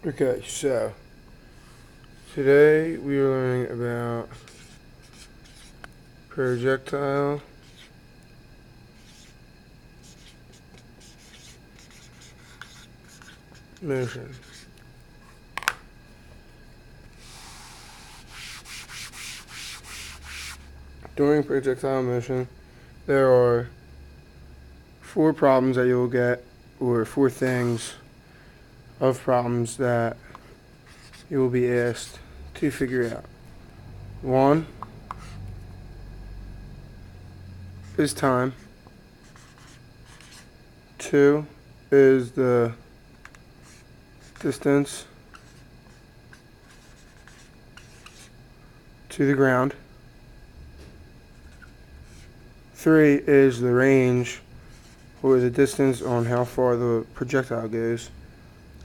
Okay, so today we are learning about projectile motion. During projectile motion, there are four problems that you'll get, or four things of problems that you will be asked to figure out. One is time. Two is the distance to the ground. Three is the range, or the distance on how far the projectile goes.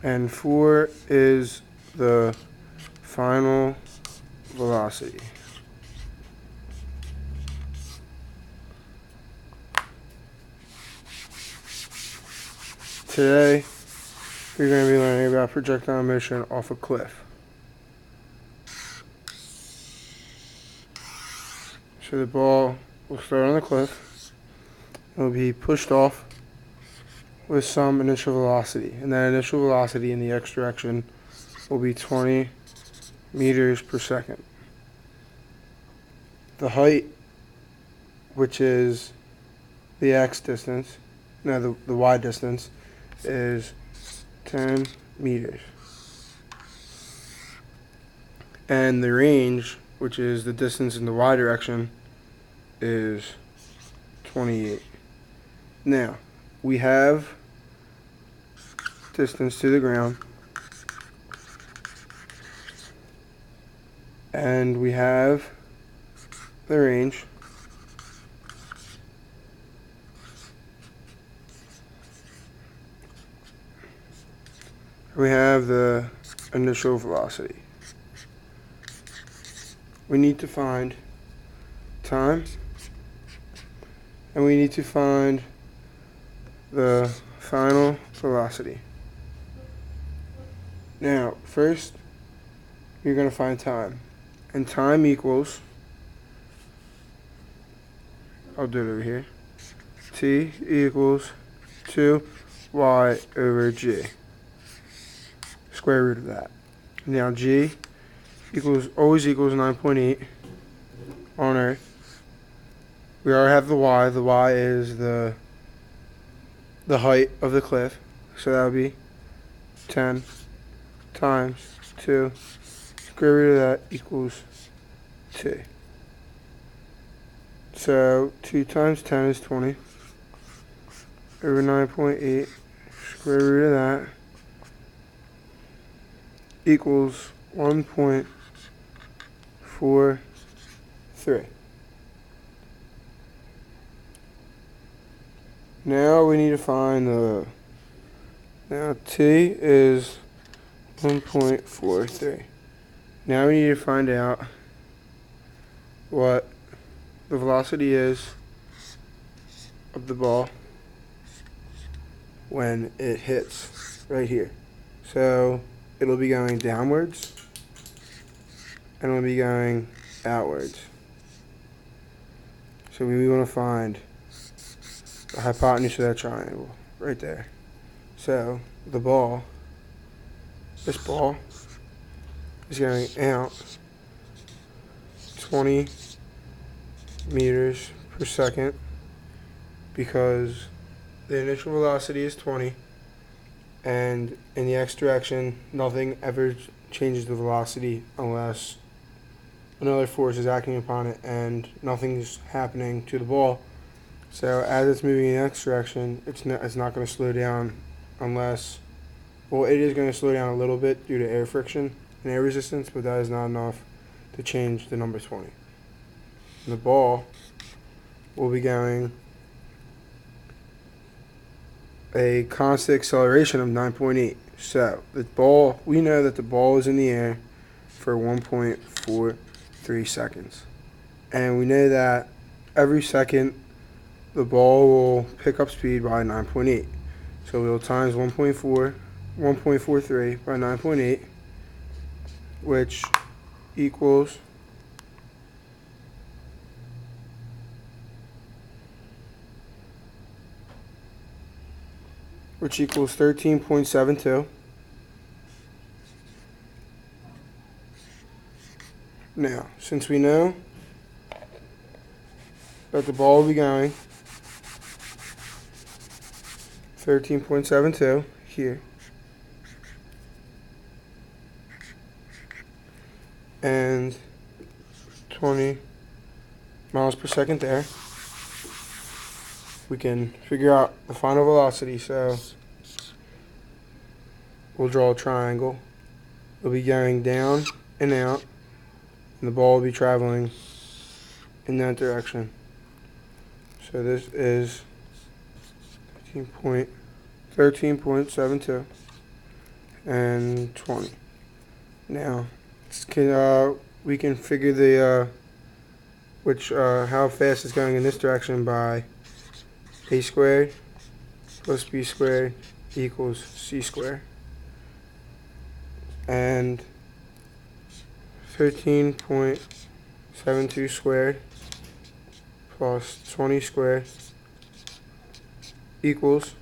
And four is the final velocity. Today, we're going to be learning about projectile motion off a cliff. So the ball will start on the cliff. It will be pushed off with some initial velocity. And that initial velocity in the x direction will be 20 meters per second. The height, which is the x distance, no, the y distance, is 10 meters. And the range, which is the distance in the y direction, is 28. Now, we have distance to the ground, and we have the range, we have the initial velocity. We need to find time, and we need to find the final velocity. Now, first, you're going to find time. And time equals, I'll do it over here, t equals 2y over g. Square root of that. Now, g always equals 9.8 on Earth. We already have the y. The y is the height of the cliff. So that would be 10 times 2. Square root of that equals 2. So 2 times 10 is 20. Over 9.8. Square root of that equals 1.43. Now we need to find now t is 1.43. Now we need to find out what the velocity is of the ball when it hits right here. So it'll be going downwards and it'll be going outwards. So we want to find the hypotenuse of that triangle right there. So this ball is going out 20 meters per second because the initial velocity is 20, and in the x direction nothing ever changes the velocity unless another force is acting upon it, and nothing's happening to the ball. So as it's moving in the x direction, it's not going to slow down unless, well, it is going to slow down a little bit due to air friction and air resistance, but that is not enough to change the number 20. And the ball will be going a constant acceleration of 9.8. So we know that the ball is in the air for 1.43 seconds. And we know that every second the ball will pick up speed by 9.8. So we'll times 1.4 1.43 by 9.8, which equals 13.72. Now, since we know that the ball will be going 13.72 here, and 20 miles per second there, we can figure out the final velocity. So we'll draw a triangle. It'll be going down and out, and the ball will be traveling in that direction. So this is 13.72 and 20. Now we can figure the how fast it's going in this direction by a squared plus b squared equals c squared. And 13.72 squared plus 20 squared equals